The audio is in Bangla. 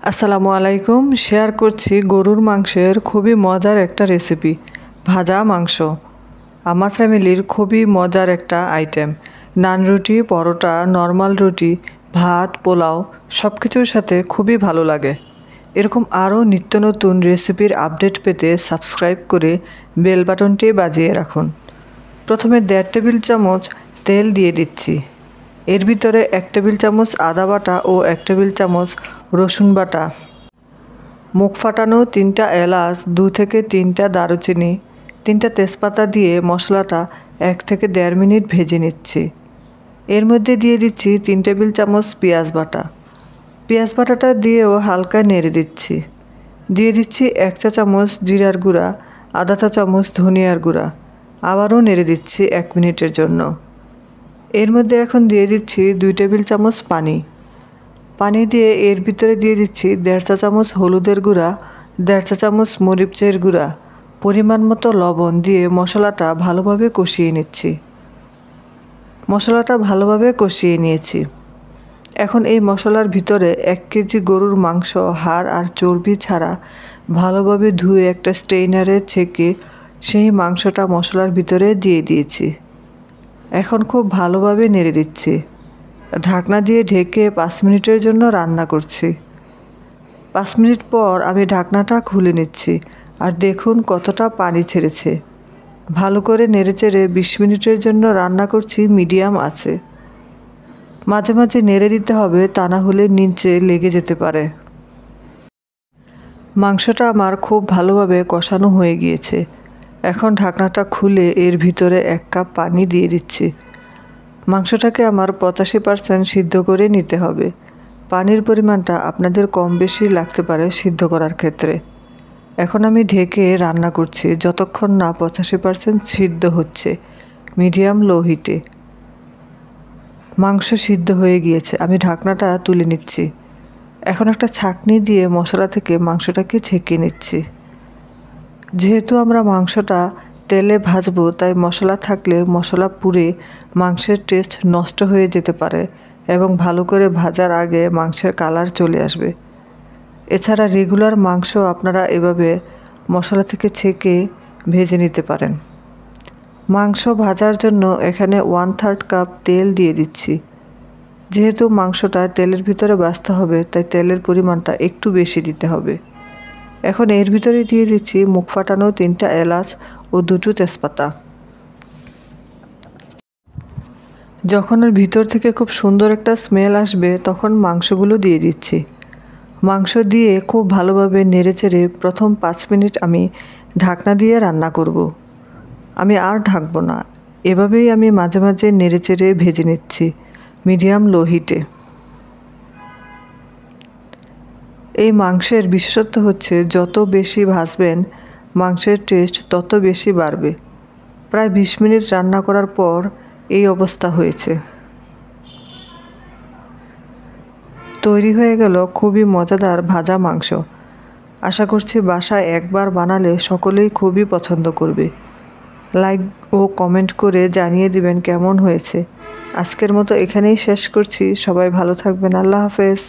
আসসালামু আলাইকুম। শেয়ার করছি গরুর মাংসের খুবই মজার একটা রেসিপি, ভাজা মাংস। আমার ফ্যামিলির খুবই মজার একটা আইটেম। নান রুটি, পরোটা, নর্মাল রুটি, ভাত, পোলাও সব কিছুর সাথে খুবই ভালো লাগে। এরকম আরও নিত্য নতুন রেসিপির আপডেট পেতে সাবস্ক্রাইব করে বেল বাটনটি বাজিয়ে রাখুন। প্রথমে 1.5 টেবিল চামচ তেল দিয়ে দিচ্ছি। এর ভিতরে 1 টেবিল চামচ আদা বাটা ও 1 টেবিল চামচ রসুন বাটা, মুখ ফাটানো 3টা এলাচ, 2 থেকে 3টা দারুচিনি, 3টা তেজপাতা দিয়ে মশলাটা 1 থেকে 1.5 মিনিট ভেজে নিচ্ছি। এর মধ্যে দিয়ে দিচ্ছি 3 টেবিল চামচ পেঁয়াজ বাটা। পেঁয়াজ বাটাটা দিয়েও হালকা নেড়ে দিচ্ছি। দিয়ে দিচ্ছি 1 চা চামচ জিরার গুঁড়া, আধা চা চামচ ধনিয়ার গুঁড়া। আবারও নেড়ে দিচ্ছি 1 মিনিটের জন্য। এর মধ্যে এখন দিয়ে দিচ্ছি 2 টেবিল চামচ পানি দিয়ে এর ভিতরে দিয়ে দিচ্ছি 1.5 চা চামচ হলুদের গুঁড়া, 1.5 চা চামচ মরিচের গুঁড়া, পরিমাণ মতো লবণ দিয়ে মশলাটা ভালোভাবে কষিয়ে নিচ্ছি। মশলাটা ভালোভাবে কষিয়ে নিয়েছি। এখন এই মশলার ভিতরে 1 কেজি গরুর মাংস হাড় আর চর্বি ছাড়া ভালোভাবে ধুয়ে একটা স্ট্রেইনারে ছেঁকে সেই মাংসটা মশলার ভিতরে দিয়ে দিয়েছি। এখন খুব ভালোভাবে নেড়ে দিচ্ছি। ঢাকনা দিয়ে ঢেকে 5 মিনিটের জন্য রান্না করছি। 5 মিনিট পর আমি ঢাকনাটা খুলে নিচ্ছি আর দেখুন কতটা পানি ছেড়েছে। ভালো করে নেড়েচেড়ে 20 মিনিটের জন্য রান্না করছি মিডিয়াম আঁচে। মাঝে মাঝে নেড়ে দিতে হবে, তা না হলে নিচে লেগে যেতে পারে। মাংসটা আমার খুব ভালোভাবে কষানো হয়ে গিয়েছে। এখন ঢাকনাটা খুলে এর ভিতরে 1 কাপ পানি দিয়ে দিচ্ছি। মাংসটাকে আমার 85% সিদ্ধ করে নিতে হবে। পানির পরিমাণটা আপনাদের কম বেশি লাগতে পারে সিদ্ধ করার ক্ষেত্রে। এখন আমি ঢেকে রান্না করছি যতক্ষণ না 85% সিদ্ধ হচ্ছে, মিডিয়াম লো হিটে। মাংস সিদ্ধ হয়ে গিয়েছে, আমি ঢাকনাটা তুলে নিচ্ছি। এখন একটা ছাঁকনি দিয়ে মশলা থেকে মাংসটাকে ছেঁকে নিচ্ছি। যেহেতু আমরা মাংসটা তেলে ভাজবো, তাই মশলা থাকলে মশলা পুড়ে মাংসের টেস্ট নষ্ট হয়ে যেতে পারে এবং ভালো করে ভাজার আগে মাংসের কালার চলে আসবে। এছাড়া রেগুলার মাংস আপনারা এভাবে মশলা থেকে ছেঁকে ভেজে নিতে পারেন। মাংস ভাজার জন্য এখানে 1/3 কাপ তেল দিয়ে দিচ্ছি। যেহেতু মাংসটা তেলের ভিতরে ভাজতে হবে, তাই তেলের পরিমাণটা একটু বেশি দিতে হবে। এখন এর ভিতরে দিয়ে দিচ্ছি মুখ ফাটানো 3টা এলাচ ও 2টো তেজপাতা। যখন এর ভিতর থেকে খুব সুন্দর একটা স্মেল আসবে, তখন মাংসগুলো দিয়ে দিচ্ছি। মাংস দিয়ে খুব ভালোভাবে নেড়েচেড়ে প্রথম 5 মিনিট আমি ঢাকনা দিয়ে রান্না করব। আমি আর ঢাকবো না, এভাবেই আমি মাঝে মাঝে নেড়েচেড়ে ভেজে নিচ্ছি মিডিয়াম লো হিটে। এই মাংসের বিশেষত্ব হচ্ছে যত বেশি ভাজবেন মাংসের টেস্ট তত বেশি বাড়বে। প্রায় 20 মিনিট রান্না করার পর এই অবস্থা হয়েছে। তৈরি হয়ে গেল খুবই মজাদার ভাজা মাংস। আশা করছি বাসায় একবার বানালে সকলেই খুবই পছন্দ করবে। লাইক ও কমেন্ট করে জানিয়ে দিবেন কেমন হয়েছে। আজকের মতো এখানেই শেষ করছি। সবাই ভালো থাকবেন। আল্লাহ হাফেজ।